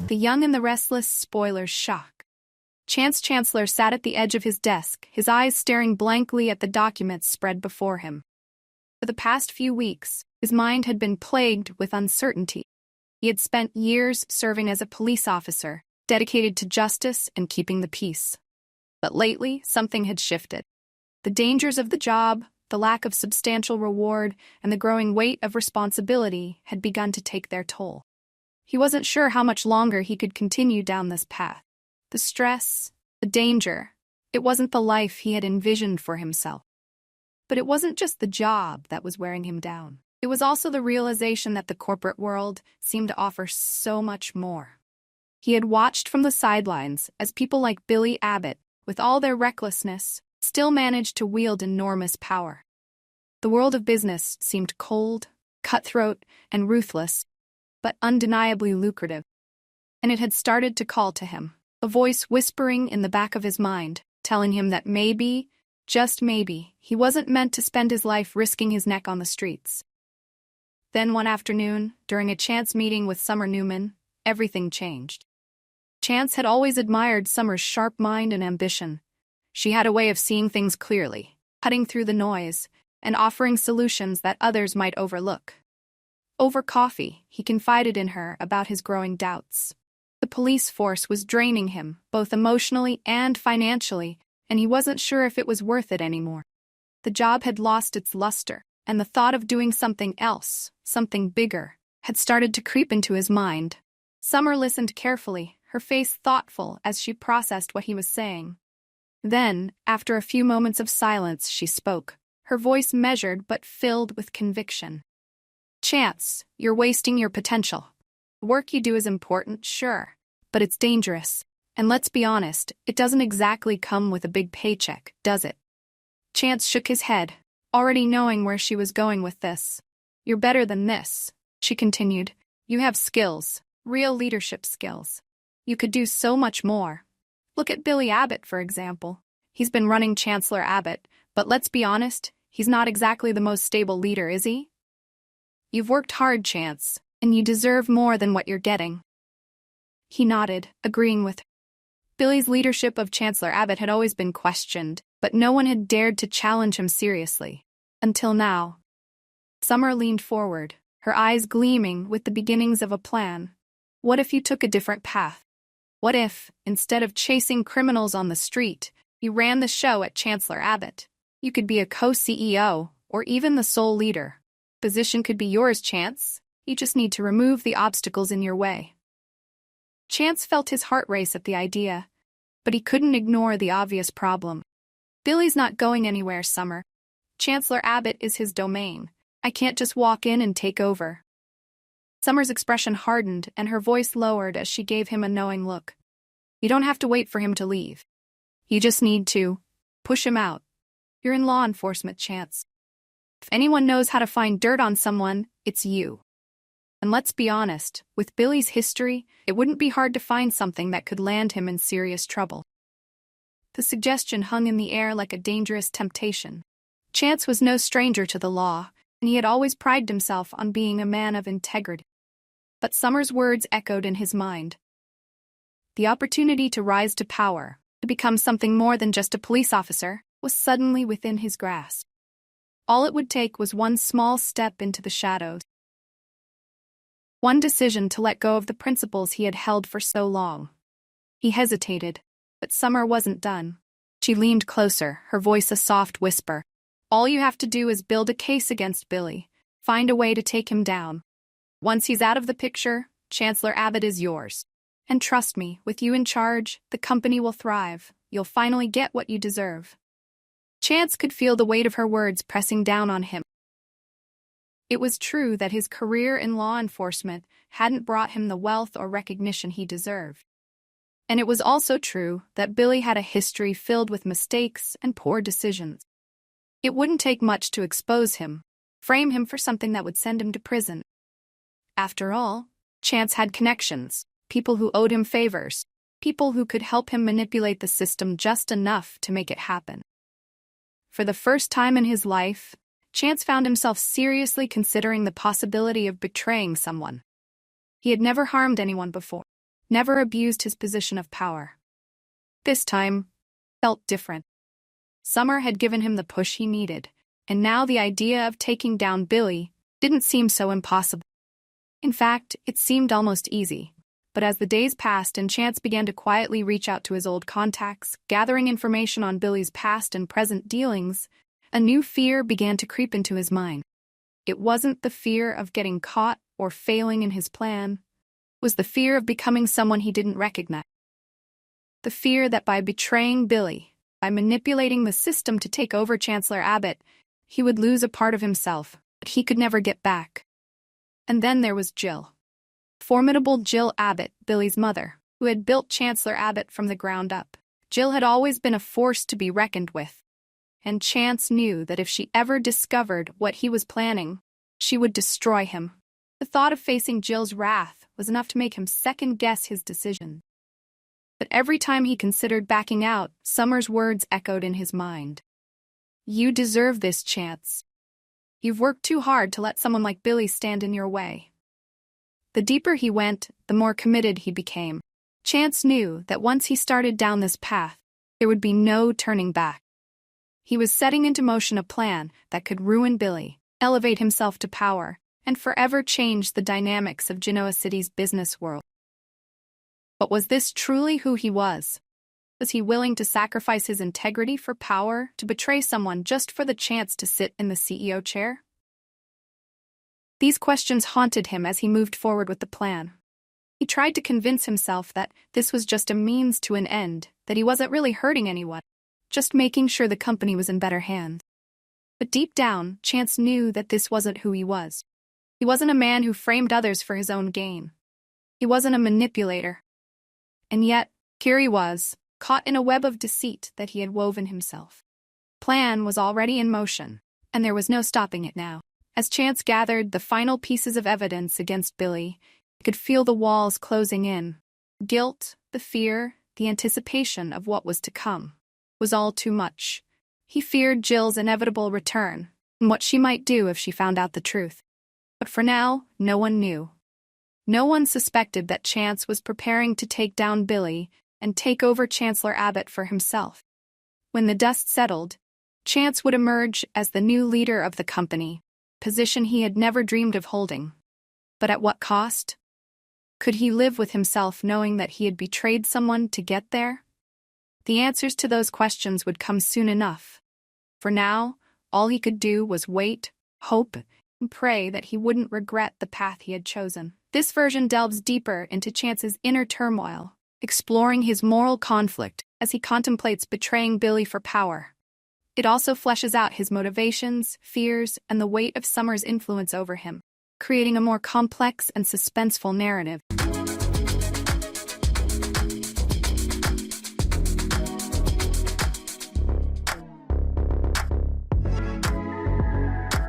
The Young and the Restless spoilers shock. Chancellor sat at the edge of his desk, his eyes staring blankly at the documents spread before him. For the past few weeks, his mind had been plagued with uncertainty. He had spent years serving as a police officer, dedicated to justice and keeping the peace. But lately, something had shifted. The dangers of the job, the lack of substantial reward, and the growing weight of responsibility had begun to take their toll. He wasn't sure how much longer he could continue down this path. The stress, the danger, it wasn't the life he had envisioned for himself. But it wasn't just the job that was wearing him down. It was also the realization that the corporate world seemed to offer so much more. He had watched from the sidelines as people like Billy Abbott, with all their recklessness, still managed to wield enormous power. The world of business seemed cold, cutthroat, and ruthless, but undeniably lucrative. And it had started to call to him, a voice whispering in the back of his mind, telling him that maybe, just maybe, he wasn't meant to spend his life risking his neck on the streets. Then one afternoon, during a chance meeting with Summer Newman, everything changed. Chance had always admired Summer's sharp mind and ambition. She had a way of seeing things clearly, cutting through the noise, and offering solutions that others might overlook. Over coffee, he confided in her about his growing doubts. The police force was draining him, both emotionally and financially, and he wasn't sure if it was worth it anymore. The job had lost its luster, and the thought of doing something else, something bigger, had started to creep into his mind. Summer listened carefully, her face thoughtful as she processed what he was saying. Then, after a few moments of silence, she spoke, her voice measured but filled with conviction. "Chance, you're wasting your potential. The work you do is important, sure, but it's dangerous. And let's be honest, it doesn't exactly come with a big paycheck, does it?" Chance shook his head, already knowing where she was going with this. "You're better than this," she continued. "You have skills, real leadership skills. You could do so much more. Look at Billy Abbott, for example. He's been running Chancellor Abbott, but let's be honest, he's not exactly the most stable leader, is he? You've worked hard, Chance, and you deserve more than what you're getting." He nodded, agreeing with her. Billy's leadership of Chancellor Abbott had always been questioned, but no one had dared to challenge him seriously. Until now. Summer leaned forward, her eyes gleaming with the beginnings of a plan. What if you took a different path? What if, instead of chasing criminals on the street, you ran the show at Chancellor Abbott? You could be a co-CEO, or even the sole leader. Position could be yours, Chance. You just need to remove the obstacles in your way. Chance felt his heart race at the idea, but he couldn't ignore the obvious problem. Billy's not going anywhere, Summer. Chancellor Abbott is his domain. I can't just walk in and take over. Summer's expression hardened and her voice lowered as she gave him a knowing look. You don't have to wait for him to leave. You just need to push him out. You're in law enforcement, Chance. If anyone knows how to find dirt on someone, it's you. And let's be honest, with Billy's history, it wouldn't be hard to find something that could land him in serious trouble. The suggestion hung in the air like a dangerous temptation. Chance was no stranger to the law, and he had always prided himself on being a man of integrity. But Summer's words echoed in his mind. The opportunity to rise to power, to become something more than just a police officer, was suddenly within his grasp. All it would take was one small step into the shadows. One decision to let go of the principles he had held for so long. He hesitated, but Summer wasn't done. She leaned closer, her voice a soft whisper. All you have to do is build a case against Billy, find a way to take him down. Once he's out of the picture, Chancellor Abbott is yours. And trust me, with you in charge, the company will thrive. You'll finally get what you deserve. Chance could feel the weight of her words pressing down on him. It was true that his career in law enforcement hadn't brought him the wealth or recognition he deserved. And it was also true that Billy had a history filled with mistakes and poor decisions. It wouldn't take much to expose him, frame him for something that would send him to prison. After all, Chance had connections, people who owed him favors, people who could help him manipulate the system just enough to make it happen. For the first time in his life, Chance found himself seriously considering the possibility of betraying someone. He had never harmed anyone before, never abused his position of power. This time, felt different. Summer had given him the push he needed, and now the idea of taking down Billy didn't seem so impossible. In fact, it seemed almost easy. But as the days passed and Chance began to quietly reach out to his old contacts, gathering information on Billy's past and present dealings, a new fear began to creep into his mind. It wasn't the fear of getting caught or failing in his plan. It was the fear of becoming someone he didn't recognize. The fear that by betraying Billy, by manipulating the system to take over Chancellor Abbott, he would lose a part of himself that he could never get back. And then there was Jill. Formidable Jill Abbott, Billy's mother, who had built Chancellor Abbott from the ground up. Jill had always been a force to be reckoned with, and Chance knew that if she ever discovered what he was planning, she would destroy him. The thought of facing Jill's wrath was enough to make him second-guess his decision. But every time he considered backing out, Summer's words echoed in his mind. "You deserve this, Chance. You've worked too hard to let someone like Billy stand in your way." The deeper he went, the more committed he became. Chance knew that once he started down this path, there would be no turning back. He was setting into motion a plan that could ruin Billy, elevate himself to power, and forever change the dynamics of Genoa City's business world. But was this truly who he was? Was he willing to sacrifice his integrity for power, to betray someone just for the chance to sit in the CEO chair? These questions haunted him as he moved forward with the plan. He tried to convince himself that this was just a means to an end, that he wasn't really hurting anyone, just making sure the company was in better hands. But deep down, Chance knew that this wasn't who he was. He wasn't a man who framed others for his own gain. He wasn't a manipulator. And yet, here he was, caught in a web of deceit that he had woven himself. Plan was already in motion, and there was no stopping it now. As Chance gathered the final pieces of evidence against Billy, he could feel the walls closing in. Guilt, the fear, the anticipation of what was to come was all too much. He feared Jill's inevitable return, and what she might do if she found out the truth. But for now, no one knew. No one suspected that Chance was preparing to take down Billy and take over Chancellor Abbott for himself. When the dust settled, Chance would emerge as the new leader of the company, a position he had never dreamed of holding. But at what cost? Could he live with himself knowing that he had betrayed someone to get there? The answers to those questions would come soon enough. For now, all he could do was wait, hope, and pray that he wouldn't regret the path he had chosen. This version delves deeper into Chance's inner turmoil, exploring his moral conflict as he contemplates betraying Billy for power. It also fleshes out his motivations, fears, and the weight of Summer's influence over him, creating a more complex and suspenseful narrative.